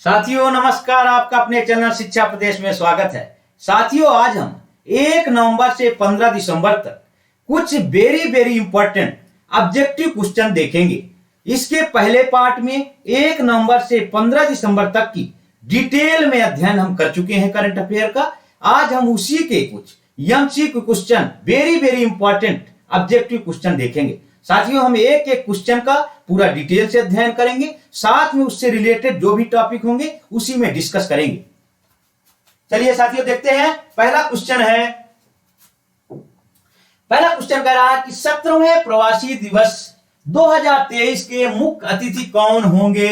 साथियों नमस्कार, आपका अपने चैनल शिक्षा प्रदेश में स्वागत है। साथियों आज हम 1 नवंबर से 15 दिसंबर तक कुछ वेरी इंपॉर्टेंट ऑब्जेक्टिव क्वेश्चन देखेंगे। इसके पहले पार्ट में 1 नवंबर से 15 दिसंबर तक की डिटेल में अध्ययन हम कर चुके हैं करंट अफेयर का। आज हम उसी के कुछ MCQ question very important objective question देखेंगे। साथियों हम एक एक क्वेश्चन का पूरा डिटेल से अध्ययन करेंगे, साथ में उससे रिलेटेड जो भी टॉपिक होंगे उसी में डिस्कस करेंगे। चलिए साथियों देखते हैं। पहला क्वेश्चन कह रहा है कि 17वें प्रवासी दिवस 2023 के मुख्य अतिथि कौन होंगे।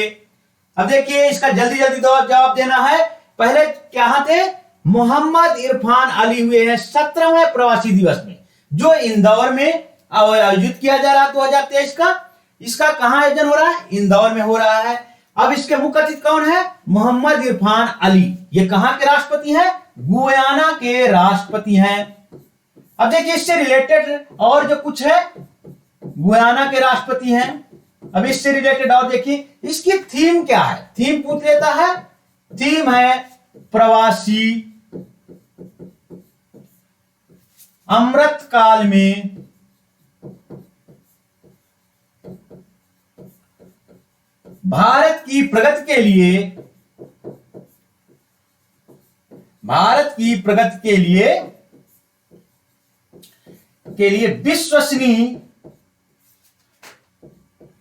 अब देखिए इसका जल्दी जवाब देना है। पहले क्या थे, मोहम्मद इरफान अली हुए हैं 17वें प्रवासी दिवस में, जो इंदौर में आयोजित किया जा रहा है 2023 का। इसका कहां आयोजन हो रहा है, इंदौर में हो रहा है। अब इसके मुख्य अतिथि कौन है, मोहम्मद इरफान अली। ये कहां के राष्ट्रपति हैं, गुयाना के राष्ट्रपति हैं। अब देखिए इससे रिलेटेड और जो कुछ है, गुयाना के राष्ट्रपति हैं। अब इससे रिलेटेड और देखिए इसकी थीम क्या है, थीम पूछ लेता है। थीम है प्रवासी अमृत काल में भारत की प्रगति के लिए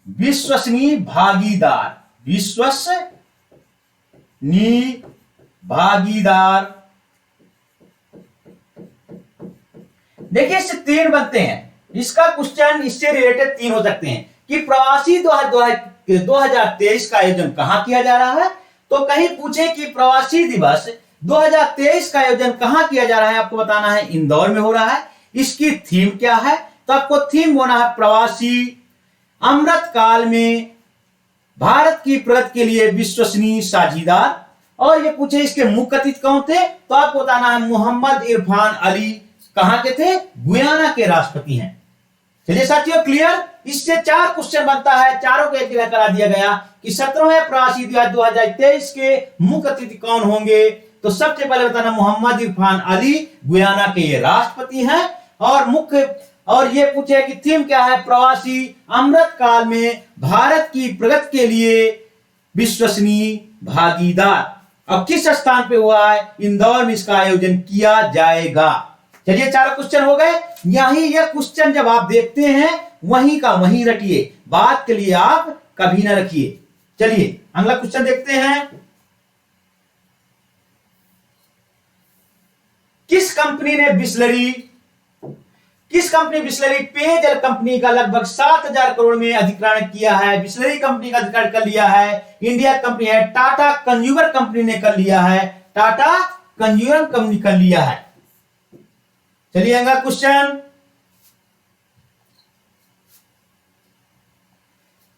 विश्वसनीय भागीदार। देखिए इससे 3 बनते हैं। इसका क्वेश्चन इससे रिलेटेड 3 हो सकते हैं कि प्रवासी 2023 का आयोजन कहां किया जा रहा है। तो कहीं पूछे कि प्रवासी दिवस 2023 का आयोजन कहां किया जा रहा है, आपको बताना है इंदौर में हो रहा है। इसकी थीम क्या है, तो आपको थीम होना है प्रवासी अमृत काल में भारत की प्रगति के लिए विश्वसनीय साझीदार। और ये पूछे इसके मुख्य अतिथि कौन थे, तो आपको बताना है मोहम्मद इरफान अली कहां के थे, गुयाना के राष्ट्रपति हैं। चलिए साथियों क्लियर। इससे 4 क्वेश्चन बनता है, चारों को एक जगह करा दिया गया कि 17वें प्रवासी दिवस 2023 के मुख्य अतिथि कौन होंगे। तो सबसे पहले बताना मोहम्मद इरफान अली, गुयाना के ये राष्ट्रपति हैं। और ये पूछे कि थीम क्या है, प्रवासी अमृत काल में भारत की प्रगति के लिए विश्वसनीय भागीदार। अब किस स्थान पे हुआ है, इंदौर में इसका आयोजन किया जाएगा। चलिए 4 क्वेश्चन हो गए। ये क्वेश्चन जब आप देखते हैं वहीं का वहीं रटिए, बात के लिए आप कभी ना रखिए। चलिए अगला क्वेश्चन देखते हैं। किस कंपनी बिस्लरी पेयजल कंपनी का लगभग 7,000 करोड़ में अधिग्रहण किया है। बिस्लरी कंपनी का अधिग्रहण कर लिया है, इंडिया कंपनी है, टाटा कंज्यूमर कंपनी ने कर लिया है। टाटा कंज्यूमर कंपनी कर लिया है। चलिए अगला क्वेश्चन।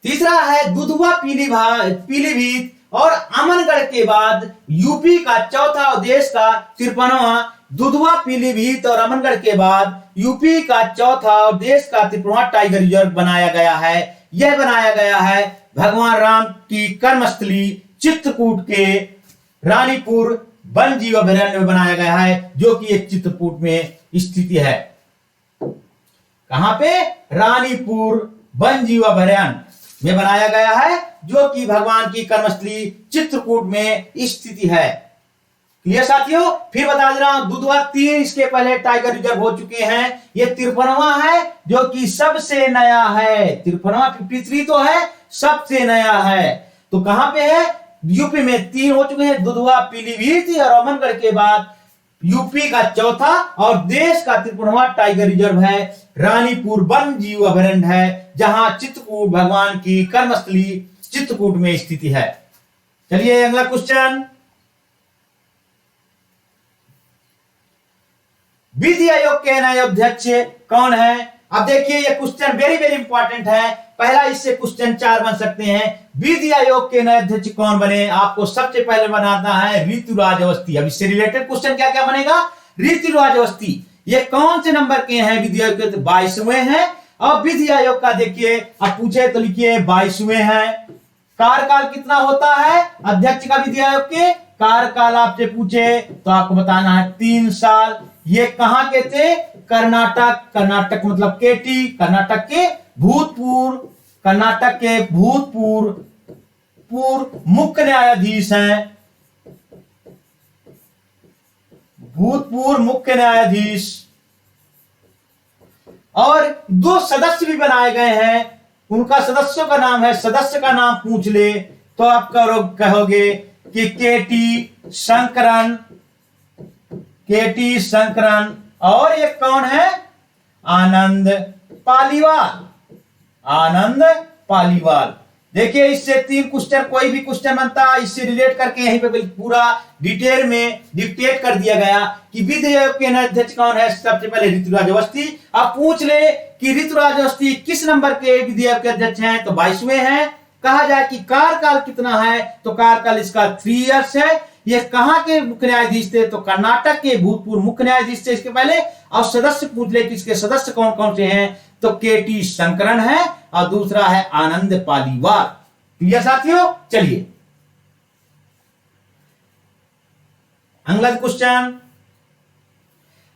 तीसरा है दुधवा पीलीभीत और अमनगढ़ के बाद यूपी का चौथा और देश का 53वां। दुधवा पीलीभीत और अमनगढ़ के बाद यूपी का चौथा और देश का 53वां टाइगर रिजर्व बनाया गया है। यह बनाया गया है भगवान राम की कर्मस्थली चित्रकूट के रानीपुर वन जीव अभयारण्य में बनाया गया है, जो कि एक चित्रकूट में स्थिति है। कहां पे, रानीपुर वन जीव अभयारण्य में बनाया गया है, जो कि भगवान की कर्मस्थली चित्रकूट में स्थिति है। क्लियर साथियों। फिर बता दे रहा हूं, दुधवा 3 इसके पहले टाइगर रिजर्व हो चुके हैं। ये 53वां है, जो कि सबसे नया है। 53वां 53 तो है, सबसे नया है। तो कहां पे है, यूपी में 3 हो चुके हैं, दुधवा पीलीभीत और अमनगढ़ के बाद यूपी का चौथा और देश का 53वां टाइगर रिजर्व है, रानीपुर वन जीव अभयारण्य है, जहां चित्रकूट भगवान की कर्मस्थली चित्रकूट में स्थिति है। चलिए अगला क्वेश्चन। विधि आयोग के नए अध्यक्ष कौन है। अब देखिए ये क्वेश्चन वेरी इंपॉर्टेंट है। पहला इससे क्वेश्चन 4 बन सकते हैं। विधि आयोग के नए अध्यक्ष कौन बने, आपको सबसे पहले बनाना है ऋतुराज अवस्थी। अब इससे रिलेटेड क्वेश्चन क्या क्या बनेगा, ऋतुराज अवस्थी ये कौन से नंबर के हैं विधि आयोग के, 22वें हैं। अब विधि आयोग का देखिए, अब पूछे तो लिखिए 22वें हैं। कार्यकाल कितना होता है अध्यक्ष का विधि आयोग के? कार्यकाल आपसे पूछे तो आपको बताना है 3 साल। ये कहां के थे? कर्नाटक। कर्नाटक मतलब केटी, कर्नाटक के भूतपूर्व, कर्नाटक के भूतपूर्व मुख्य न्यायाधीश हैं, भूतपूर्व मुख्य न्यायाधीश। और 2 सदस्य भी बनाए गए हैं, उनका सदस्यों का नाम है, सदस्य का नाम पूछ ले तो आप कहोगे कि केटी शंकरन, केटी शंकरन। और ये कौन है? आनंद पालीवाल, आनंद पालीवाल। देखिए इससे 3 क्वेश्चन, कोई भी क्वेश्चन बनता है इससे रिलेट करके यहीं पे पूरा डिटेल में डिक्टेट कर दिया गया कि विधि आयोग के अध्यक्ष कौन है। सबसे पहले ऋतुराज अवस्थी। आप पूछ ले कि ऋतुराज अवस्थी किस नंबर के विधि आयोग के अध्यक्ष हैं, तो 22वें हैं। कहा जाए कि कार्यकाल कितना है, तो कार्यकाल इसका 3 इयर्स है। ये कहां के मुख्य न्यायाधीश थे, तो कर्नाटक के भूतपूर्व मुख्य न्यायाधीश थे इसके पहले। और सदस्य पूछ ले कि इसके सदस्य कौन कौन से हैं, तो केटी शंकरन है और दूसरा है आनंद पालीवाल। क्लियर साथियों? चलिए अगला क्वेश्चन,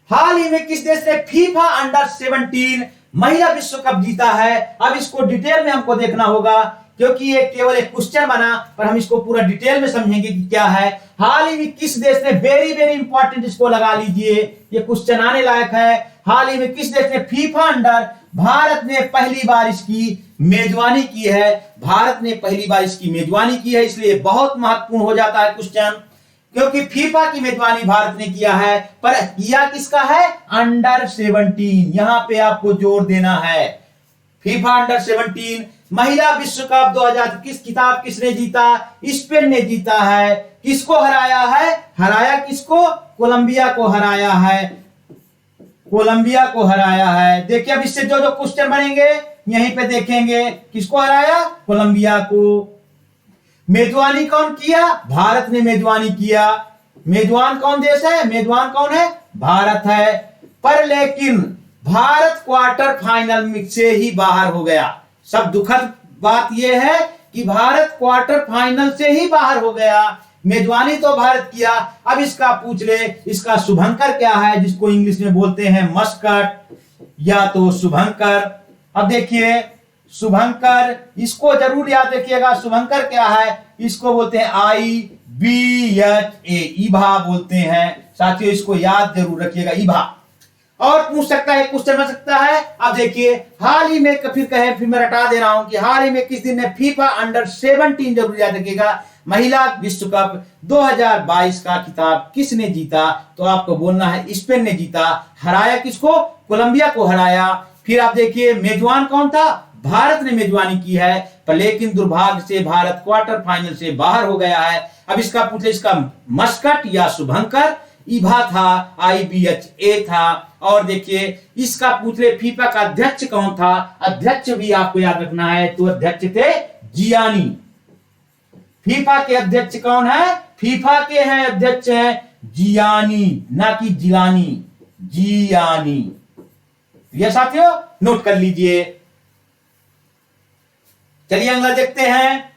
हाल ही में किस देश ने फीफा अंडर 17 महिला विश्व कप जीता है? अब इसको डिटेल में हमको देखना होगा क्योंकि ये केवल एक क्वेश्चन बना, पर हम इसको पूरा डिटेल में समझेंगे कि क्या है। हाल ही में किस देश ने, वेरी वेरी इंपॉर्टेंट, इसको लगा लीजिए, ये क्वेश्चन आने लायक है। हाल ही में किस देश ने फीफा अंडर, भारत ने पहली बार इसकी मेजबानी की है, भारत ने पहली बार इसकी मेजबानी की है, इसलिए बहुत महत्वपूर्ण हो जाता है क्वेश्चन, क्योंकि फीफा की मेजबानी भारत ने किया है। पर किया किसका है? अंडर 17। यहां पे आपको जोर देना है, फीफा अंडर 17 महिला विश्व कप 2000 किस खिताब किसने जीता? स्पेन ने जीता है। किसको हराया है? हराया किसको? कोलंबिया को हराया है, कोलंबिया को हराया है। देखिए अब इससे जो जो क्वेश्चन बनेंगे यहीं पे देखेंगे। किसको हराया? कोलंबिया को। मेजबानी कौन किया? भारत ने मेजबानी किया। मेजबान कौन देश है? मेजबान कौन है? भारत है। पर लेकिन भारत क्वार्टर फाइनल से ही बाहर हो गया। सब दुखद बात यह है कि भारत क्वार्टर फाइनल से ही बाहर हो गया। मेजबानी तो भारत किया। अब इसका पूछ ले, इसका शुभंकर क्या है, जिसको इंग्लिश में बोलते हैं मस्कट या तो शुभंकर। अब देखिए शुभंकर, इसको जरूर याद रखिएगा। शुभंकर क्या है? इसको बोलते हैं IBHA, ईभा बोलते हैं साथियों, इसको याद जरूर रखिएगा, ईभा। और पूछ सकता है, क्वेश्चन बन सकता है। अब देखिए हाल ही में, फिर मैं रटा दे रहा हूं कि हाल ही में किस दिन ने फीफा अंडर 17, जरूर याद रखिएगा, महिला विश्व कप 2022 का खिताब किसने जीता? तो आपको बोलना है स्पेन ने जीता। हराया किसको? कोलंबिया को हराया। फिर आप देखिए मेजबान कौन था? भारत ने मेजबानी की है, पर लेकिन दुर्भाग्य से भारत क्वार्टर फाइनल से बाहर हो गया है। अब इसका पूछे, इसका मस्कट या शुभंकर, ईभा था, IBHA था। और देखिए इसका पूछ ले फीफा का अध्यक्ष कौन था? अध्यक्ष भी आपको याद रखना है, तो अध्यक्ष थे जियानी। फीफा के अध्यक्ष कौन है? फीफा के हैं अध्यक्ष हैं जियानी, ना कि जिलानी, जियानी। ये साथियों नोट कर लीजिए। चलिए अगला देखते हैं।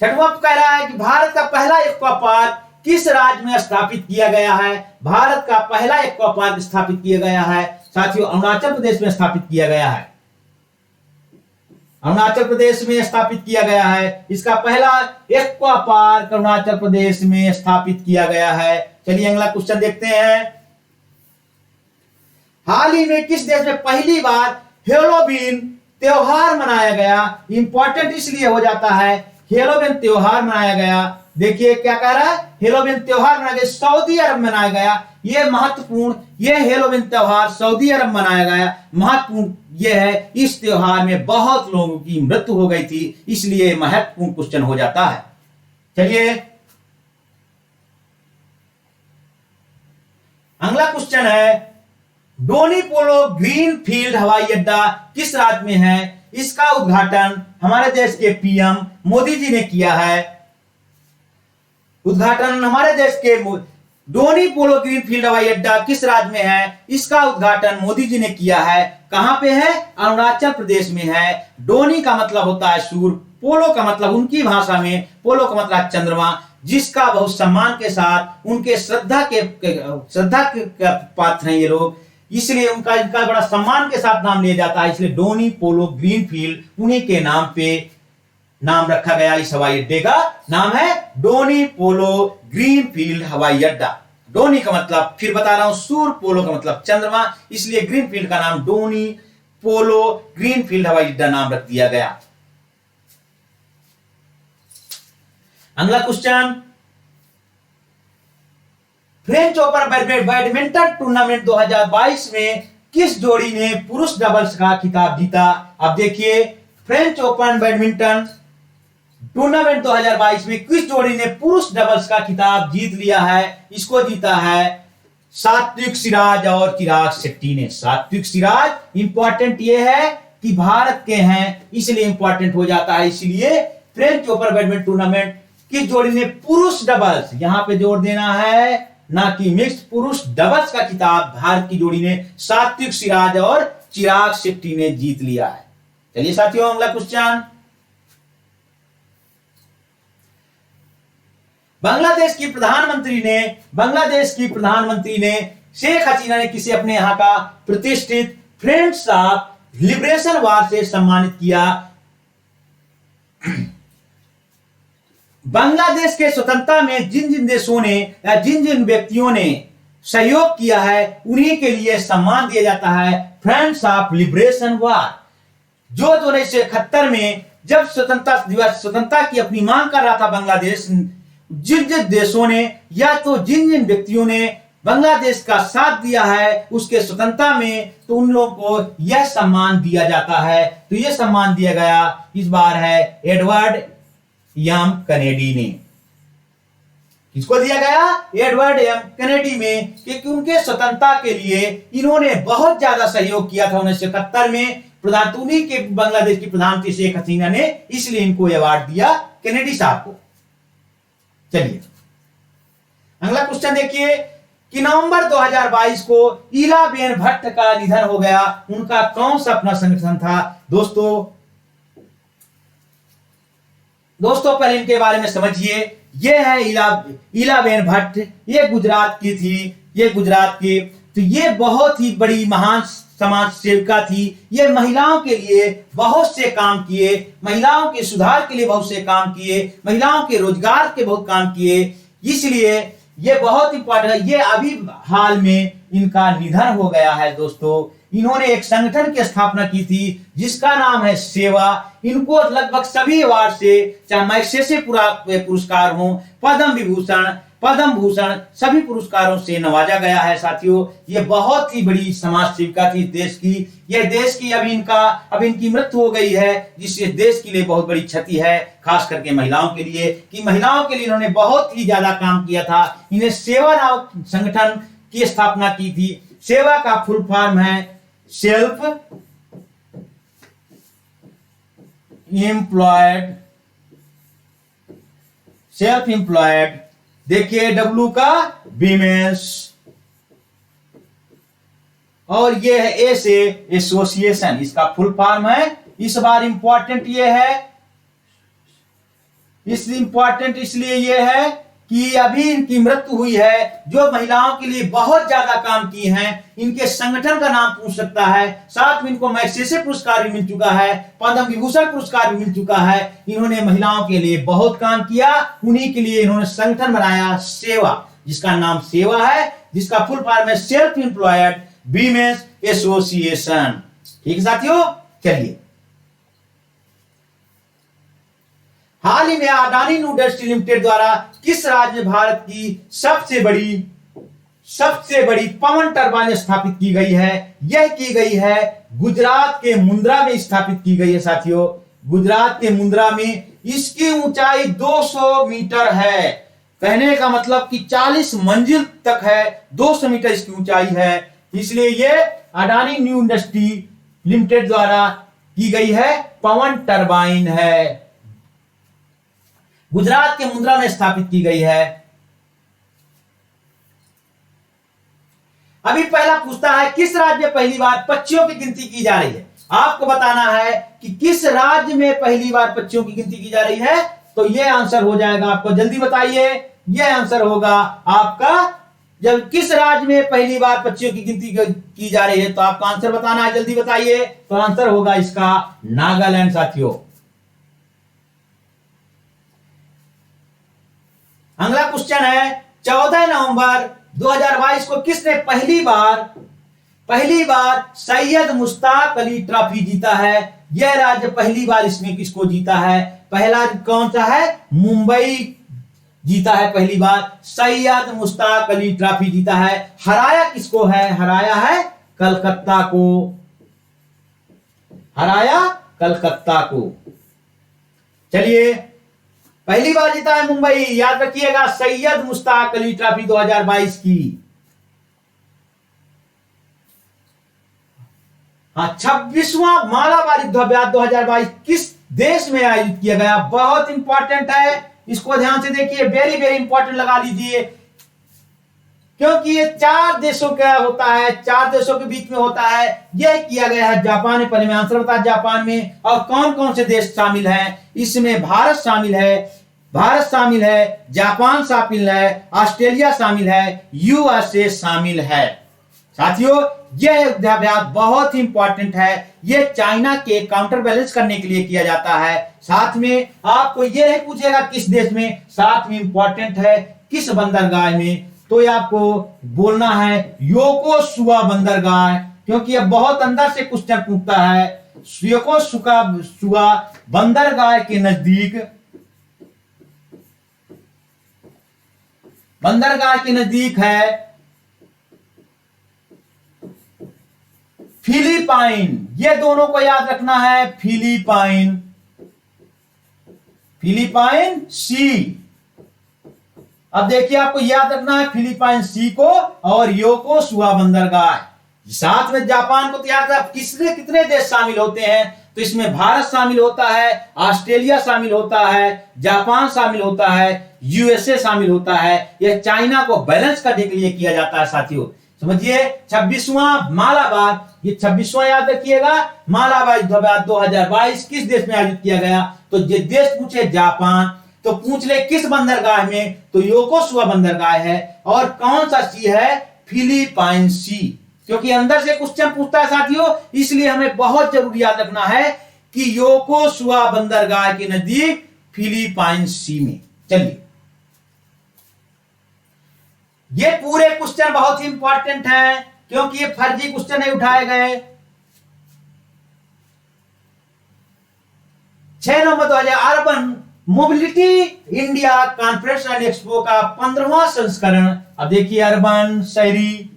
छठवां कह रहा है कि भारत का पहला एक्वा पार्क किस राज्य में स्थापित किया गया है? भारत का पहला एक्वा पार्क स्थापित किया गया है साथियों अरुणाचल प्रदेश में स्थापित किया गया है, अरुणाचल प्रदेश में स्थापित किया गया है। इसका पहला एक्वा पार्क अरुणाचल प्रदेश में स्थापित किया गया है। चलिए अगला क्वेश्चन देखते हैं। हाल ही में किस देश में पहली बार हेलोवीन त्योहार मनाया गया? इंपॉर्टेंट इसलिए हो जाता है, हेलोवीन त्योहार मनाया गया। देखिए क्या कह रहा है? हेलोवीन त्योहार मनाया गया, सऊदी अरब में मनाया गया। यह महत्वपूर्ण, यह हेलोवीन त्योहार सऊदी अरब मनाया गया। महत्वपूर्ण यह है, इस त्योहार में बहुत लोगों की मृत्यु हो गई थी, इसलिए महत्वपूर्ण क्वेश्चन हो जाता है। चलिए अगला क्वेश्चन है, डोनी पोलो ग्रीन फील्ड हवाई अड्डा किस राज्य में है? इसका उद्घाटन हमारे देश के PM मोदी जी ने किया है। उद्घाटन हमारे देश के डोनी पोलो ग्रीनफील्ड हवाई अड्डा किस राज्य में है? इसका उद्घाटन मोदी जी ने किया है। कहां पे है? अरुणाचल प्रदेश में है। डोनी का मतलब होता है सूर्य, पोलो का मतलब उनकी भाषा में पोलो का मतलब चंद्रमा, जिसका बहुत सम्मान के साथ उनके श्रद्धा के पात्र हैं ये लोग, इसलिए उनका इनका बड़ा सम्मान के साथ नाम लिया जाता है। इसलिए डोनी पोलो ग्रीनफील्ड उन्हीं के नाम पे नाम रखा गया। इस हवाई अड्डे का नाम है डोनी पोलो ग्रीनफील्ड हवाई अड्डा। डोनी का मतलब फिर बता रहा हूं सूर्य, पोलो का मतलब चंद्रमा, इसलिए ग्रीनफील्ड का नाम डोनी पोलो ग्रीनफील्ड हवाई अड्डा नाम रख दिया गया। अगला question, French open badminton tournament 2022 में किस जोड़ी ने पुरुष डबल्स का खिताब जीता? अब देखिए, फ्रेंच ओपन बैडमिंटन टूर्नामेंट 2022 में किस जोड़ी ने पुरुष डबल्स का खिताब जीत लिया है? इसको जीता है सात्विक सिराज और चिराग शेट्टी ने। सात्विक सिराज इंपॉर्टेंट ये है कि भारत के हैं, इसलिए इंपॉर्टेंट हो जाता है। इसलिए फ्रेंच ओपन बैडमिंटन टूर्नामेंट किस जोड़ी ने पुरुष डबल्स, यहां पे जोर देना है ना कि मिक्स्ड, पुरुष डबल्स का खिताब भारत की जोड़ी ने सात्विक सिराज और चिराग शेट्टी ने जीत लिया है। चलिए साथियों, अगला क्वेश्चन, बांग्लादेश की प्रधानमंत्री ने शेख हसीना ने किसे अपने यहां का प्रतिष्ठित फ्रेंड्स ऑफ लिबरेशन वार से सम्मानित किया? बांग्लादेश के स्वतंत्रता में जिन जिन देशों ने या जिन जिन व्यक्तियों ने सहयोग किया है उन्हीं के लिए सम्मान दिया जाता है फ्रेंड्स ऑफ लिबरेशन वार। जो 1971 में जब स्वतंत्रता की अपनी मांग कर रहा था बांग्लादेश, जिन जिन देशों ने या तो जिन जिन व्यक्तियों ने बांग्लादेश का साथ दिया है उसके स्वतंत्रता में, तो उन लोगों को यह सम्मान दिया जाता है। तो यह सम्मान दिया गया इस बार है एडवर्ड एम कैनेडी ने। किसको दिया गया? एडवर्ड एम कैनेडी में, क्योंकि उनके स्वतंत्रता के लिए इन्होंने बहुत ज्यादा सहयोग किया था 1971 में। उन्हीं के बांग्लादेश की प्रधानमंत्री शेख हसीना ने इसलिए इनको अवार्ड दिया कैनेडी साहब को। चलिए अगला क्वेश्चन देखिए कि नवंबर 2022 को इलाबेन भट्ट का निधन हो गया। उनका कौन सा अपना संगठन था? दोस्तों पहले इनके बारे में समझिए। ये है इलाबेन भट्ट, ये गुजरात की। तो ये बहुत ही बड़ी महान समाज सेविका थी। ये महिलाओं के लिए बहुत से काम किए, महिलाओं के सुधार के लिए बहुत से काम किए, महिलाओं के रोजगार के बहुत काम किए, इसलिए ये बहुत इंपॉर्टेंट है। ये अभी हाल में इनका निधन हो गया है। दोस्तों इन्होंने एक संगठन की स्थापना की थी जिसका नाम है सेवा। इनको लगभग सभी अवार्ड से, चाहे मैग्सेसे पुरस्कार हो, पद्म भूषण सभी पुरस्कारों से नवाजा गया है। साथियों ये बहुत ही बड़ी समाज सेविका थी देश की। यह देश की अभी इनकी मृत्यु हो गई है, जिससे देश के लिए बहुत बड़ी क्षति है, खास करके महिलाओं के लिए, कि महिलाओं के लिए इन्होंने बहुत ही ज्यादा काम किया था। इन्हें सेवा नाम संगठन की स्थापना की थी। सेवा का फुल फॉर्म है सेल्फ एम्प्लॉयड, देखिए डब्ल्यू का विमेंस, और ये है ए से एसोसिएशन, इसका फुल फॉर्म है। इस बार इंपॉर्टेंट ये है, इंपॉर्टेंट इसलिए ये है कि अभी इनकी मृत्यु हुई है। जो महिलाओं के लिए बहुत ज्यादा काम किए हैं, इनके संगठन का नाम पूछ सकता है। साथ में इनको मैग्सेसे पुरस्कार भी मिल चुका है, पद्म विभूषण पुरस्कार भी मिल चुका है। इन्होंने महिलाओं के लिए बहुत काम किया, उन्हीं के लिए इन्होंने संगठन बनाया सेवा, जिसका नाम सेवा है, जिसका फुल फॉर्म है सेल्फ एम्प्लॉयड वीमेंस एसोसिएशन। ठीक है साथियों, चलिए हाल ही में अडानी न्यू इंडस्ट्री लिमिटेड द्वारा किस राज्य में भारत की सबसे बड़ी पवन टरबाइन स्थापित की गई है? यह की गई है गुजरात के मुंद्रा में स्थापित की गई है। साथियों गुजरात के मुंद्रा में इसकी ऊंचाई 200 मीटर है। कहने का मतलब कि 40 मंजिल तक है, 200 मीटर इसकी ऊंचाई है। इसलिए यह अडानी न्यू इंडस्ट्री लिमिटेड द्वारा की गई है पवन टरबाइन है, गुजरात के मुंद्रा में स्थापित की गई है। अभी पहला पूछता है किस राज्य में पहली बार पक्षियों की गिनती की जा रही है। आपको बताना है कि किस राज्य में पहली बार पक्षियों की गिनती की जा रही है। तो यह आंसर हो जाएगा आपको, जल्दी बताइए। यह आंसर होगा आपका, जब किस राज्य में पहली बार पक्षियों की गिनती की जा रही है, तो आपको आंसर बताना है, जल्दी बताइए। तो आंसर होगा इसका नागालैंड साथियों। अगला क्वेश्चन है 14 नवंबर 2022 को किसने पहली बार सैयद मुश्ताक अली ट्रॉफी जीता है। यह राज्य पहली बार इसमें किसको जीता है। पहला कौन सा है, मुंबई जीता है पहली बार, सैयद मुश्ताक अली ट्रॉफी जीता है। हराया किसको है, हराया है कलकत्ता को, हराया कलकत्ता को। चलिए, पहली बार जीता है मुंबई, याद रखिएगा, सैयद मुश्ताक अली ट्रॉफी 2022 की। हाँ, 26वां मालाबार युद्धाभ्यास 2022 किस देश में आयोजित किया गया। बहुत इंपॉर्टेंट है, इसको ध्यान से देखिए, वेरी वेरी इंपॉर्टेंट लगा लीजिए, क्योंकि ये 4 देशों का होता है, 4 देशों के बीच में होता है। यह किया गया है जापान में। पहले में आंसर बता, जापान में। और कौन कौन से देश शामिल हैं इसमें, भारत शामिल है, जापान शामिल है, ऑस्ट्रेलिया शामिल है, यूएसए शामिल है। साथियों, यह युद्धाभ्यास बहुत ही इंपॉर्टेंट है। यह चाइना के काउंटर बैलेंस करने के लिए किया जाता है। साथ में आपको यह नहीं पूछेगा किस देश में, साथ में इंपॉर्टेंट है किस बंदरगाह में। तो ये आपको बोलना है योकोसुका बंदरगाह, क्योंकि यह बहुत अंदर से क्वेश्चन पूछता है। योकोसुका बंदरगाह के नजदीक है फिलीपाइन। ये दोनों को याद रखना है, फिलीपाइन सी। अब देखिए, आपको याद रखना है फिलीपाइन सी को और योकोसुका बंदरगाह। साथ में जापान को तैयार कर, किसने कितने देश शामिल होते हैं। तो इसमें भारत शामिल होता है, ऑस्ट्रेलिया शामिल होता है, जापान शामिल होता है, यूएसए शामिल होता है। यह चाइना को बैलेंस करने के लिए किया जाता है। साथियों समझिए, 26वां मालाबार, ये 26वां याद रखिएगा, मालाबार युद्धाभ्यास 2022 किस देश में आयोजित किया गया। तो ये देश पूछे जापान, तो पूछ ले किस बंदरगाह में, तो योकोसुका बंदरगाह है। और कौन सा सी है, फिलीपाइन सी, क्योंकि अंदर से क्वेश्चन पूछता है साथियों, इसलिए हमें बहुत जरूरी याद रखना है कि योकोसुका बंदरगाह के नजदीक फिलीपाइन सी में। चलिए, ये पूरे क्वेश्चन बहुत ही इंपॉर्टेंट है, क्योंकि ये फर्जी क्वेश्चन नहीं उठाए गए। 6 नवंबर 2000 urban mobility India conference and expo का 15वां संस्करण। अब देखिए, अर्बन शहरी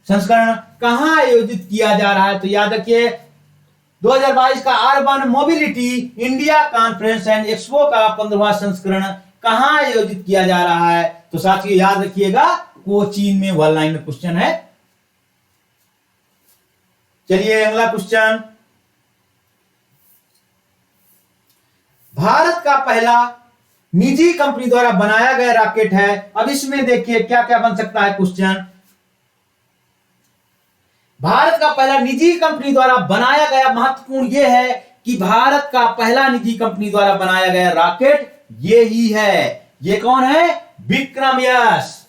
संस्करण कहां आयोजित किया जा रहा है। तो याद रखिए, 2022 का urban mobility India conference and expo का 15वां संस्करण कहां आयोजित किया जा रहा है। तो साथियों याद रखिएगा, कोचीन में। 1 लाइन में क्वेश्चन है। चलिए, अगला क्वेश्चन, भारत का पहला निजी कंपनी द्वारा बनाया गया रॉकेट है। अब इसमें देखिए क्या क्या बन सकता है क्वेश्चन। भारत का पहला निजी कंपनी द्वारा बनाया गया, महत्वपूर्ण यह है कि भारत का पहला निजी कंपनी द्वारा बनाया गया रॉकेट ये ही है। ये कौन है, विक्रम यस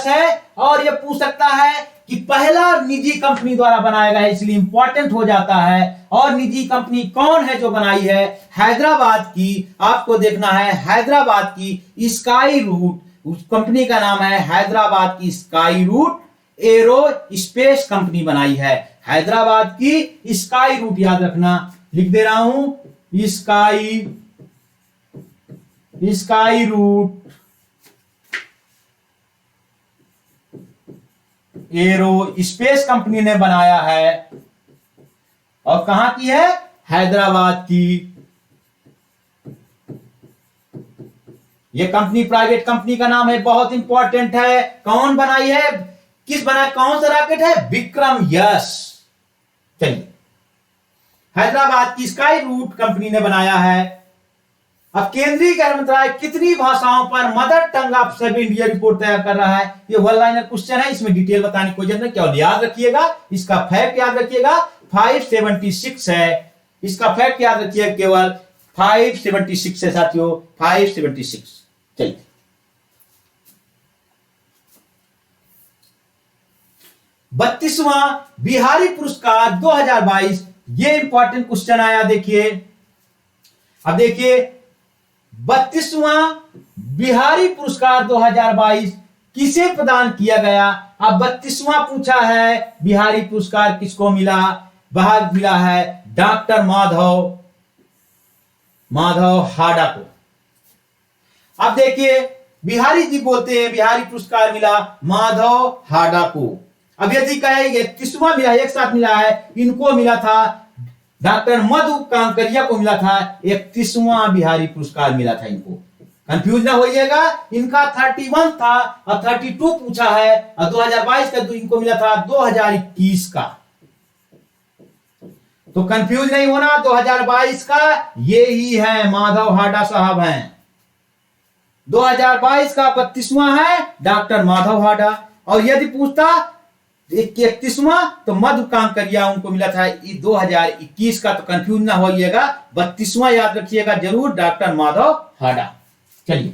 है। और ये पूछ सकता है कि पहला निजी कंपनी द्वारा बनाया गया है, इसलिए इंपॉर्टेंट हो जाता है। और निजी कंपनी कौन है जो बनाई है, हैदराबाद की। आपको देखना है, हैदराबाद की स्काई रूट, उस कंपनी का नाम है हैदराबाद की Skyroot Aerospace company बनाई है। हैदराबाद की स्काई रूट, याद रखना, लिख दे रहा हूं, Skyroot Aerospace company ने बनाया है। और कहां की है, हैदराबाद की। यह कंपनी प्राइवेट कंपनी का नाम है, बहुत इंपॉर्टेंट है। कौन बनाई है, किस बनाया, कौन सा रॉकेट है, विक्रम यस। चलिए, हैदराबाद की स्काई रूट कंपनी ने बनाया है। अब केंद्रीय गृह मंत्रालय कितनी भाषाओं पर मदर टंग ऑफ सब इंडिया रिपोर्ट तैयार कर रहा है? ये वन लाइनर क्वेश्चन है, इसमें डिटेल बताने की कोई जरूरत नहीं, केवल याद रखिएगा, इसका फैक्ट याद रखिएगा 576 है, इसका फैक्ट याद रखिएगा, केवल 576 है साथियों, 576। चलिए 32वां बिहारी पुरस्कार 2022, ये इंपॉर्टेंट क्वेश्चन आया। देखिए अब देखिए 32वां बिहारी पुरस्कार 2022 किसे प्रदान किया गया? अब 32वां पूछा है, बिहारी पुरस्कार किसको मिला? वह मिला है डॉक्टर माधव हाडा को। अब देखिए बिहारी जी बोलते हैं बिहारी पुरस्कार मिला माधव हाडा को। अब यदि कहे 31वां मिला, एक साथ मिला है, इनको मिला था डॉक्टर मधु कांकरिया को मिला था 31वां बिहारी पुरस्कार मिला था इनको। कंफ्यूज ना होइएगा, इनका 31 था और 32 पूछा है, और 2022 का इनको मिला था 2021 का। तो कंफ्यूज नहीं होना, 2022 का ये ही है, माधव हाडा साहब हैं। 2022 का 32वां है डॉक्टर माधव हाडा, और यदि पूछता 31वां तो मधु कांकरिया उनको मिला था 2021 का। तो कंफ्यूज ना होइएगा, 32वां याद रखिएगा जरूर, डॉक्टर माधव हाडा। चलिए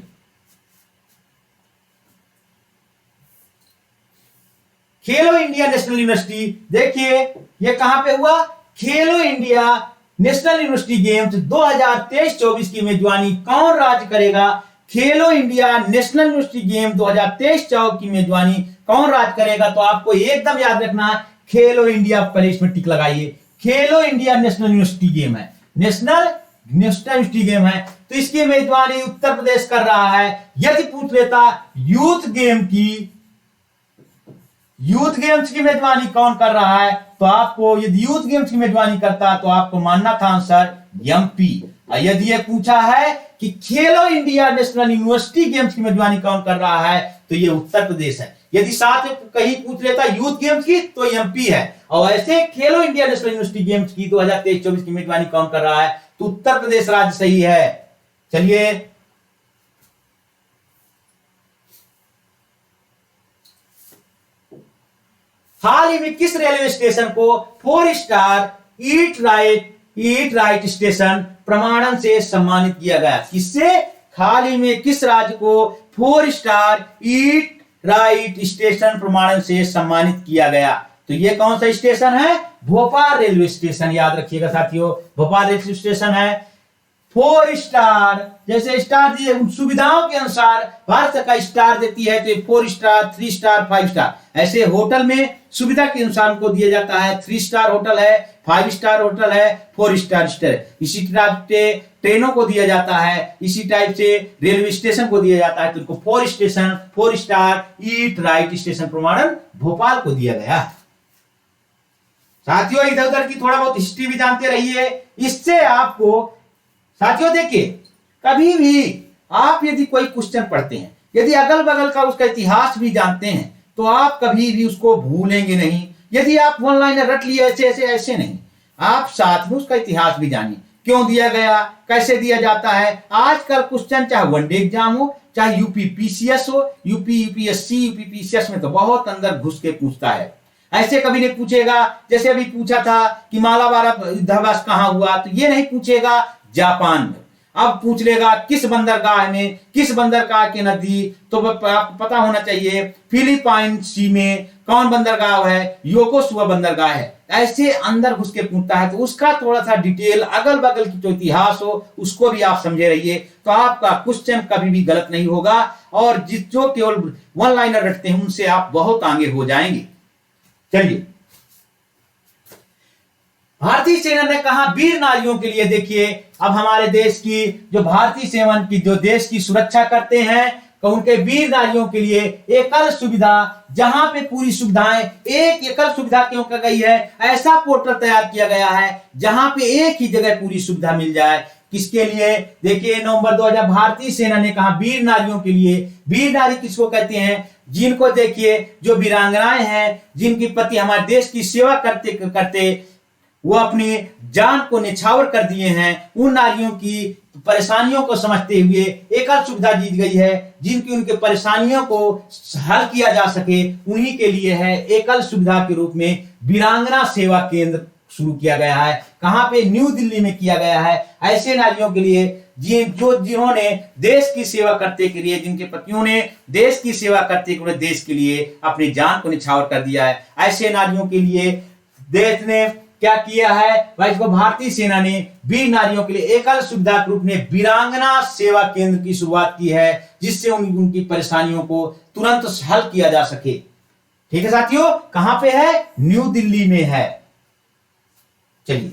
खेलो इंडिया नेशनल यूनिवर्सिटी, देखिए ये कहां पे हुआ? खेलो इंडिया नेशनल यूनिवर्सिटी गेम्स 2023-24 की मेजबानी कौन राज्य करेगा? खेलो इंडिया नेशनल यूनिवर्सिटी गेम 2023-24 की मेजबानी कौन राज्य करेगा? तो आपको एकदम याद रखना है, खेलो इंडिया, पहले इसमें टिक लगाइए, खेलो इंडिया नेशनल यूनिवर्सिटी गेम है, नेशनल यूनिवर्सिटी गेम है, तो इसकी मेजबानी उत्तर प्रदेश कर रहा है। यदि पूछ लेता यूथ गेम्स की मेजबानी कौन कर रहा है, तो आपको यदि यूथ गेम्स की मेजबानी करता तो आपको मानना था आंसर एमपी। और यदि ये पूछा है कि खेलो इंडिया नेशनल यूनिवर्सिटी गेम्स की मेजबानी कौन कर रहा है, तो ये उत्तर प्रदेश है। यदि साथ में कहीं पूछ लेता यूथ गेम्स की तो एमपी है, और ऐसे खेलो इंडिया नेशनल यूनिवर्सिटी गेम्स की 2023-24 की मेजबानी कौन कर रहा है, तो उत्तर प्रदेश राज्य सही है। चलिए हाल ही में किस रेलवे स्टेशन को 4 स्टार ईट राइट स्टेशन प्रमाणन से सम्मानित किया गया? किससे? हाल ही में किस राज्य को 4 स्टार ईट राइट स्टेशन प्रमाणन से सम्मानित किया गया? तो ये कौन सा स्टेशन है? भोपाल रेलवे स्टेशन, याद रखिएगा साथियों, भोपाल रेलवे स्टेशन है। 4 स्टार, जैसे स्टार दिए सुविधाओं के अनुसार भारत सरकार स्टार देती है, तो 4 स्टार, 3 स्टार, 5 स्टार, ऐसे होटल में सुविधा के अनुसार को दिया जाता है। 3 स्टार होटल है, 5 स्टार होटल है, 4 स्टार इसी टाइप से ट्रेनों को दिया जाता है, इसी टाइप से रेलवे स्टेशन को दिया जाता है। तो इनको 4 स्टार ईट राइट स्टेशन प्रमाणन भोपाल को दिया गया। साथियों इधर उधर की थोड़ा बहुत हिस्ट्री भी जानते रहिए, इससे आपको साथियों देखिए कभी भी आप यदि कोई क्वेश्चन पढ़ते हैं, यदि अगल बगल का उसका इतिहास भी जानते हैं, तो आप कभी भी उसको भूलेंगे नहीं। यदि आप वन लाइनर रट लिए ऐसे नहीं, आप साथ में उसका इतिहास भी जानिए, क्यों दिया गया, कैसे दिया जाता है। आजकल क्वेश्चन चाहे वनडे एग्जाम हो, चाहे यूपी पीसीएस हो, यूपीएससी, यूपी पीसीएस में तो बहुत अंदर घुस के पूछता है। ऐसे कभी नहीं पूछेगा, जैसे अभी पूछा था कि मालाबार युद्धाभ्यास कहां हुआ, तो ये नहीं पूछेगा जापान में। अब पूछ लेगा किस बंदरगाह में, किस बंदरगाह के नजदीक, तो आपको पता होना चाहिए फिलीपाइन सी में कौन बंदरगाह है, योकोसुआ बंदरगाह है। ऐसे अंदर घुस के पूछता है, तो उसका थोड़ा सा डिटेल अगल बगल की जो इतिहास हो उसको भी आप समझे रहिए, तो आपका क्वेश्चन कभी भी गलत नहीं होगा। और जो केवल वन लाइनर रखते हैं उनसे आप बहुत आगे हो जाएंगे। चलिए भारतीय सेना ने कहा वीर नारियों के लिए, देखिए अब हमारे देश की जो भारतीय सेना की जो देश की सुरक्षा करते हैं, तो उनके वीर नारियों के लिए एकल सुविधा, जहां पे पूरी सुविधाएं एक एकल सुविधा क्यों कर गई है, ऐसा पोर्टल तैयार किया गया है जहां पे एक ही जगह पूरी सुविधा मिल जाए। किसके लिए? देखिए नवंबर 2000 भारतीय सेना ने कहा वीर नारियों के लिए। वीर नारी किसको कहते हैं? जिनको देखिए जो वीरांगनाएं हैं, जिनके पति हमारे देश की सेवा करते करते वो अपनी जान को निछावर कर दिए हैं। उन नारियों की परेशानियों को समझते हुए एकल सुविधा जीत गई है, जिनकी उनके परेशानियों को हल किया जा सके, उन्हीं के लिए है एकल सुविधा के रूप में वीरांगना सेवा केंद्र शुरू किया गया है। कहां पे? न्यू दिल्ली में किया गया है। ऐसे नारियों के लिए जिन्होंने देश की सेवा करते के लिए, जिनके पतियों ने देश की सेवा करते हुए देश के लिए अपनी जान को निछावर कर दिया है, ऐसे नारियों के लिए देश ने क्या किया है भाई? इसको भारतीय सेना ने वीर नारियों के लिए एकल सुविधा के रूप में वीरांगना सेवा केंद्र की शुरुआत की है, जिससे उनकी परेशानियों को तुरंत हल किया जा सके। ठीक है साथियों, कहां पे है? न्यू दिल्ली में है। चलिए,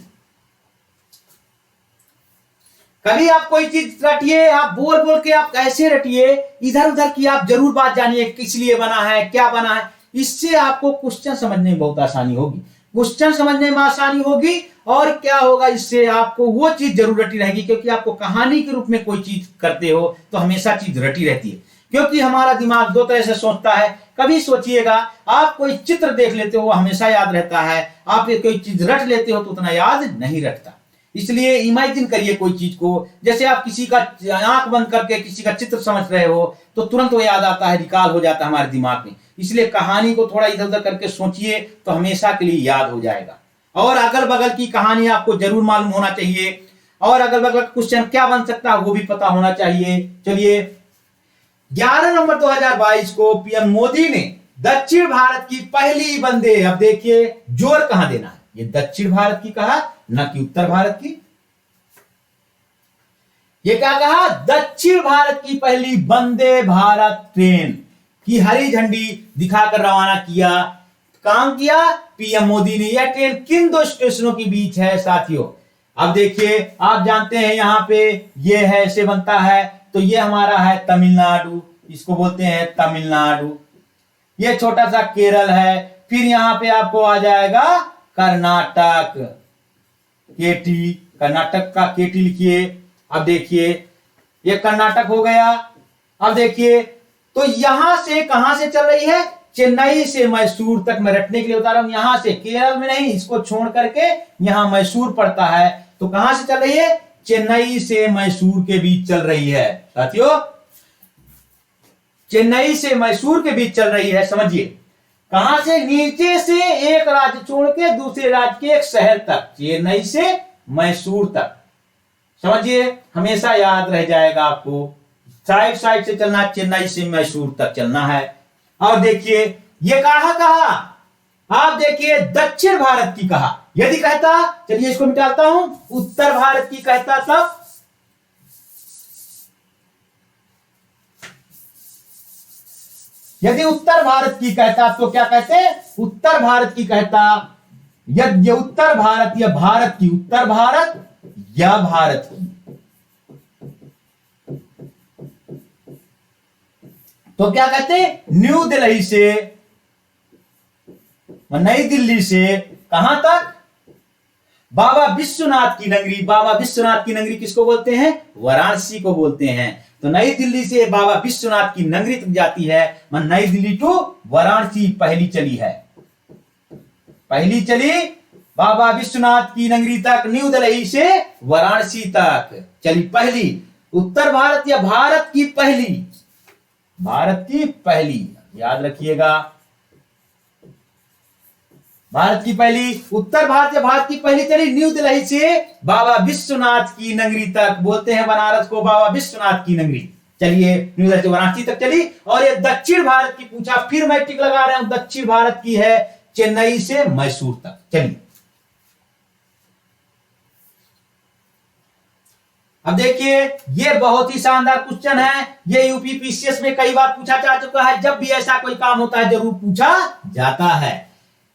कभी आप कोई चीज रटिए, आप बोल बोल के आप ऐसे रटिए, इधर उधर की आप जरूर बात जानिए, किस लिए बना है, क्या बना है। इससे आपको क्वेश्चन समझने में बहुत आसानी होगी, क्वेश्चन समझने में आसानी होगी। और क्या होगा, इससे आपको वो चीज जरूर रटी रहेगी, क्योंकि आपको कहानी के रूप में कोई चीज करते हो तो हमेशा चीज रटी रहती है, क्योंकि हमारा दिमाग दो तरह से सोचता है। कभी सोचिएगा, आप कोई चित्र देख लेते हो, हमेशा याद रहता है। आप कोई चीज रट लेते हो तो उतना याद नहीं रखता। इसलिए इमेजिन करिए कोई चीज को, जैसे आप किसी का आंख बंद करके किसी का चित्र समझ रहे हो तो तुरंत वो याद आता है, रिकॉल हो जाता है हमारे दिमाग में। इसलिए कहानी को थोड़ा इधर उधर करके सोचिए तो हमेशा के लिए याद हो जाएगा। और अगल बगल की कहानी आपको जरूर मालूम होना चाहिए, और अगल बगल क्वेश्चन क्या बन सकता है वो भी पता होना चाहिए। चलिए, 11 नवंबर 2022 को पीएम मोदी ने दक्षिण भारत की पहली वंदे, अब देखिए जोर कहां देना है, ये दक्षिण भारत की कहा, न कि उत्तर भारत की। ये क्या कहा? दक्षिण भारत की पहली वंदे भारत ट्रेन की हरी झंडी दिखाकर रवाना किया। काम किया पीएम मोदी ने। यह ट्रेन किन दो स्टेशनों के बीच है साथियों? अब देखिए, आप जानते हैं यहां पे ये है, ऐसे बनता है, तो ये हमारा है तमिलनाडु, इसको बोलते हैं तमिलनाडु। ये छोटा सा केरल है, फिर यहां पे आपको आ जाएगा कर्नाटक, केटी, कर्नाटक का केटी लिखिए। अब देखिए ये कर्नाटक हो गया। अब देखिए, तो यहां से कहां से चल रही है? चेन्नई से मैसूर तक। मैं रटने के लिए बता रहा हूं, यहां से, केरल में नहीं, इसको छोड़ करके यहां मैसूर पड़ता है, तो कहां से चल रही है? चेन्नई से मैसूर के बीच चल रही है साथियों, चेन्नई से मैसूर के बीच चल रही है। समझिए, कहां से? नीचे से एक राज्य छोड़ के दूसरे राज्य के एक शहर तक, चेन्नई से मैसूर तक। समझिए, हमेशा याद रह जाएगा आपको, साइड साइड से चलना, चेन्नई से मैसूर तक चलना है। और देखिए ये कहा, आप देखिए दक्षिण भारत की कहा। यदि कहता, चलिए इसको मिटाता हूं, उत्तर भारत की कहता तब, यदि उत्तर भारत की कहता तो क्या कहते? उत्तर भारत की कहता। यदि उत्तर भारत या भारत की, उत्तर भारत या भारत की, तो क्या कहते? न्यू दिल्ली से, नई दिल्ली से कहां तक? बाबा विश्वनाथ की नगरी। बाबा विश्वनाथ की नगरी किसको बोलते हैं? वाराणसी को बोलते हैं। तो नई दिल्ली से बाबा विश्वनाथ की नगरी तक जाती है। नई दिल्ली टू वाराणसी पहली चली है, पहली चली बाबा विश्वनाथ की नगरी तक, न्यू दिल्ली से वाराणसी तक चली पहली। उत्तर भारत या भारत की पहली? भारत की पहली, याद रखिएगा, भारत की पहली। उत्तर भारत या भारत की पहली चली न्यू दिल्ली से बाबा विश्वनाथ की नगरी तक, बोलते हैं बनारस को बाबा विश्वनाथ की नगरी। चलिए, न्यू दिल्ली से वाराणसी तक चली। और ये दक्षिण भारत की पूछा, फिर मैं टिक लगा रहा हूं, दक्षिण भारत की है चेन्नई से मैसूर तक। चलिए, अब देखिए ये बहुत ही शानदार क्वेश्चन है, ये यूपीपीसीएस में कई बार पूछा जा चुका है। जब भी ऐसा कोई काम होता है जरूर पूछा जाता है।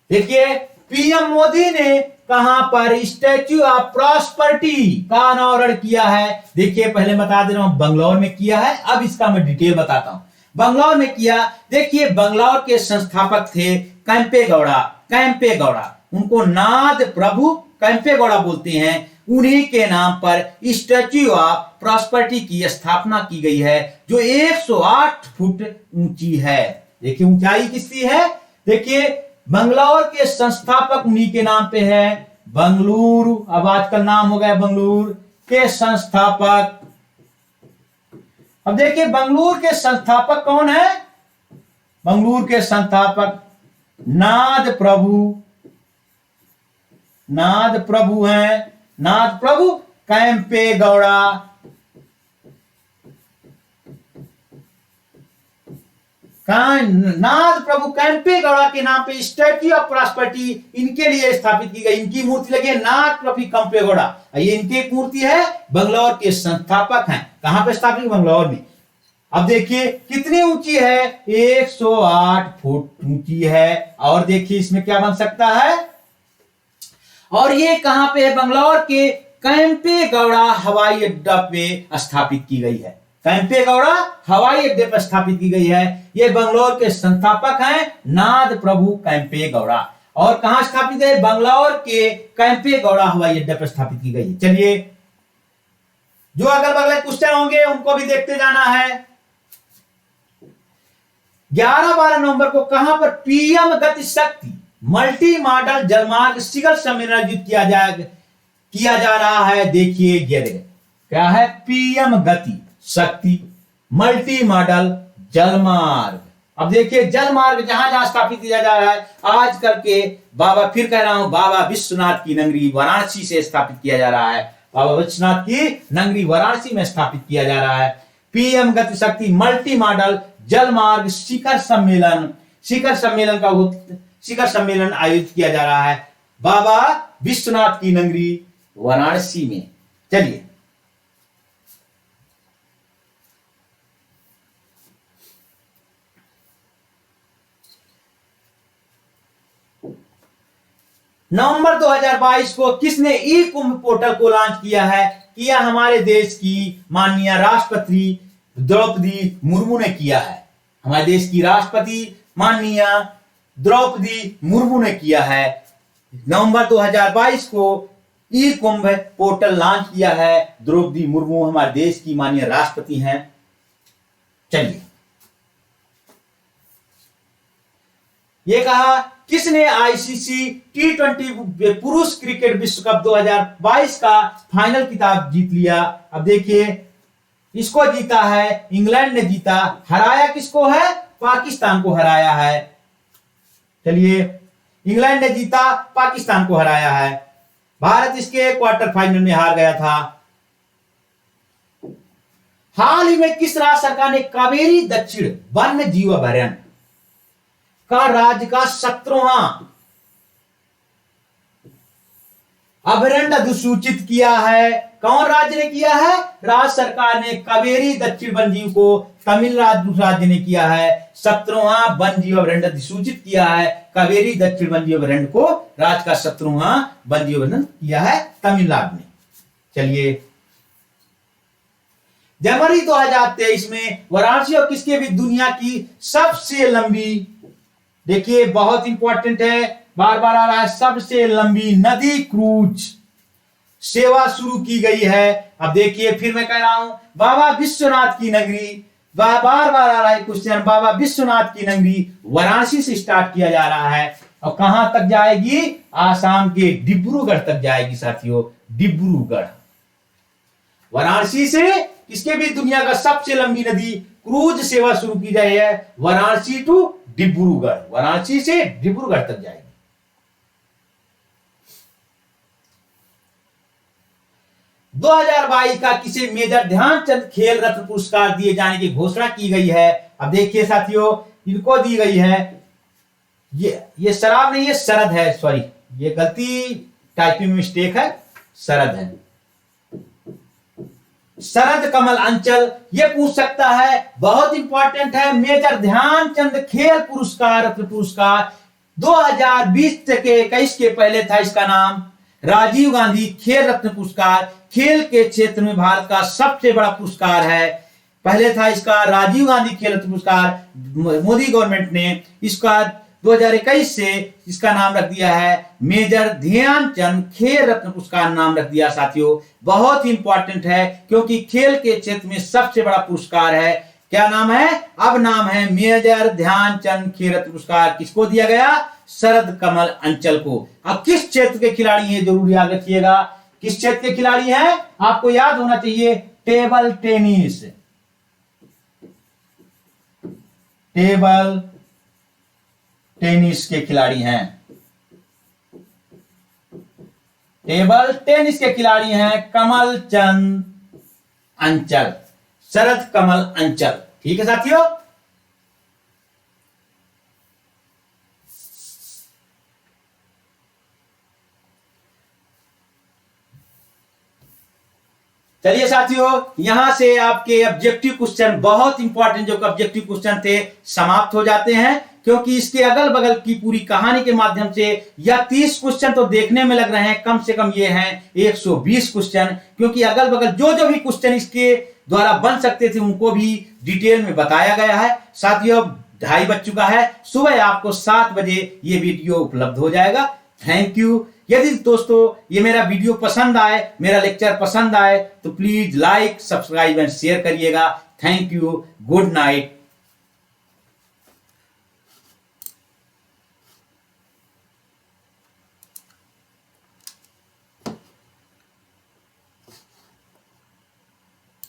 देखिए, पीएम मोदी ने कहां पर स्टैच्यू ऑफ प्रॉस्पेरिटी का अनावरण किया है? देखिए, पहले बता दे रहा हूं, बंगलौर में किया है। अब इसका मैं डिटेल बताता हूं, बंगलौर में किया। देखिए, बंगलौर के संस्थापक थे कैंपेगौड़ा। कैंपेगौड़ा, उनको नाद प्रभु कैंपेगौड़ा बोलते हैं। उन्हीं के नाम पर स्टैच्यू ऑफ प्रॉस्पेरिटी की स्थापना की गई है, जो 108 फुट ऊंची है। देखिए ऊंचाई किसकी है? देखिए, बंगलौर के संस्थापक उन्हीं के नाम पे है, बंगलुरु, अब आजकल नाम हो गया बंगलुरु के संस्थापक। अब देखिए बंगलुरु के संस्थापक कौन है? बंगलुरु के संस्थापक नाद प्रभु, नाद प्रभु हैं, नाद प्रभु कैंपेगौड़ा। नाद प्रभु कैंपेगौड़ा के नाम पे स्टैच्यू ऑफ प्रॉस्पेरिटी इनके लिए स्थापित की गई। इनकी मूर्ति लगी है नाद प्रभु कैंपेगौड़ा। ये इनकी एक मूर्ति है, बंगलौर के संस्थापक हैं। कहां पे स्थापित? बंगलौर में। अब देखिए कितनी ऊंची है? 108 फुट ऊंची है। और देखिए इसमें क्या बन सकता है? और ये कहां पे है? बंगलौर के कैंपेगौड़ा हवाई अड्डा पे स्थापित की गई है। कैंपेगौड़ा हवाई अड्डे पर स्थापित की गई है। ये बंगलौर के संस्थापक हैं नाद प्रभु कैंपेगौड़ा। और कहां स्थापित है? बंगलौर के कैंपेगौड़ा हवाई अड्डे पर स्थापित की गई है। चलिए जो अगल बगल क्वेश्चन होंगे उनको भी देखते जाना है। 11-12 नवंबर को कहां पर पीएम गति शक्ति मल्टी मॉडल जलमार्ग शिखर सम्मेलन आयोजित किया जा रहा है? देखिए क्या है? पीएम गति शक्ति मल्टी मॉडल जलमार्ग। अब देखिए जलमार्ग जहां जहां स्थापित किया जा रहा है आजकल के बाबा, फिर कह रहा हूं, बाबा विश्वनाथ की नगरी वाराणसी से स्थापित किया जा रहा है। बाबा विश्वनाथ की नगरी वाराणसी में स्थापित किया जा रहा है। पीएम गति शक्ति मल्टी मॉडल जलमार्ग शिखर सम्मेलन आयोजित किया जा रहा है बाबा विश्वनाथ की नगरी वाराणसी में। चलिए नवंबर 2022 को किसने ई कुंभ पोर्टल को लॉन्च किया है? किया हमारे देश की माननीय राष्ट्रपति द्रौपदी मुर्मू ने किया है। हमारे देश की राष्ट्रपति माननीय द्रौपदी मुर्मू ने किया है। नवंबर 2022 को ई कुंभ पोर्टल लॉन्च किया है द्रौपदी मुर्मू, हमारे देश की माननीय राष्ट्रपति हैं। चलिए ये कहा किसने आईसीसी T20 पुरुष क्रिकेट विश्व कप 2022 का फाइनल खिताब जीत लिया? अब देखिए इसको जीता है इंग्लैंड ने जीता। हराया किसको है? पाकिस्तान को हराया है। चलिए इंग्लैंड ने जीता, पाकिस्तान को हराया है। भारत इसके क्वार्टर फाइनल में हार गया था। हाल ही में किस राज्य सरकार ने कावेरी दक्षिण वन्य जीव अभयारण्य का राज्य का 17वां अभयारण्य अधिसूचित किया है? कौन राज्य ने किया है? राज्य सरकार ने कावेरी दक्षिण वन्य जीव को तमिलनाडु राज्य ने किया है। 17वां वन्य जीव अभयारण्य अधिसूचित किया है कावेरी दक्षिण वन्य जीव अभयारण्य को। राज्य का 17वां वन्य जीव अभयारण्य किया है तमिलनाडु ने। चलिए जनवरी 2023 में वाराणसी और किसके भी दुनिया की सबसे लंबी, देखिए बहुत इंपॉर्टेंट है, बार बार आ रहा है, सबसे लंबी नदी क्रूज सेवा शुरू की गई है। अब देखिए फिर मैं कह रहा हूं बाबा विश्वनाथ की नगरी, बार बार आ रहा है क्वेश्चन, बाबा विश्वनाथ की नगरी वाराणसी से स्टार्ट किया जा रहा है। और कहां तक जाएगी? आसाम के डिब्रूगढ़ तक जाएगी साथियों, डिब्रूगढ़। वाराणसी से किसके भी दुनिया का सबसे लंबी नदी क्रूज सेवा शुरू की जाए है, वाराणसी टू डिब्रूगढ़, वाराणसी से डिब्रूगढ़ तक जाएगी। 2022 का किसे मेजर ध्यानचंद खेल रत्न पुरस्कार दिए जाने की घोषणा की गई है? अब देखिए साथियों इनको दी गई है, ये शराब नहीं है, शरद है, सॉरी ये गलती टाइपिंग मिस्टेक है, शरद है। शरद कमल अंचल ये पूछ सकता है, बहुत इंपॉर्टेंट है। मेजर ध्यानचंद खेल पुरस्कार रत्न पुरस्कार 2020-21 के पहले था इसका नाम राजीव गांधी खेल रत्न पुरस्कार। खेल के क्षेत्र में भारत का सबसे बड़ा पुरस्कार है। पहले था इसका राजीव गांधी खेल रत्न पुरस्कार, मोदी गवर्नमेंट ने इसका 2021 से इसका नाम रख दिया है मेजर ध्यानचंद खेल रत्न पुरस्कार नाम रख दिया। साथियों बहुत ही इंपॉर्टेंट है क्योंकि खेल के क्षेत्र में सबसे बड़ा पुरस्कार है। क्या नाम है? अब नाम है मेजर ध्यानचंद खेल रत्न पुरस्कार। किसको दिया गया? शरद कमल अंचल को। अब किस क्षेत्र के खिलाड़ी हैं जरूर याद रखिएगा, किस क्षेत्र के खिलाड़ी हैं आपको याद होना चाहिए, टेबल टेनिस, टेबल टेनिस के खिलाड़ी हैं, टेबल टेनिस के खिलाड़ी हैं कमल चंद अंचल, शरद कमल अंचल। ठीक है साथियों, चलिए साथियों, यहां से आपके ऑब्जेक्टिव क्वेश्चन, बहुत इंपॉर्टेंट जो ऑब्जेक्टिव क्वेश्चन थे, समाप्त हो जाते हैं, क्योंकि इसके अगल बगल की पूरी कहानी के माध्यम से यह 30 क्वेश्चन तो देखने में लग रहे हैं, कम से कम ये हैं 120 क्वेश्चन, क्योंकि अगल बगल जो जो भी क्वेश्चन इसके द्वारा बन सकते थे उनको भी डिटेल में बताया गया है। साथियों 2:30 बज चुका है, सुबह आपको 7 बजे ये वीडियो उपलब्ध हो जाएगा। Thank you. यदि दोस्तों ये मेरा वीडियो पसंद आए, मेरा लेक्चर पसंद आए, तो please like, subscribe and share करिएगा। Thank you, good night.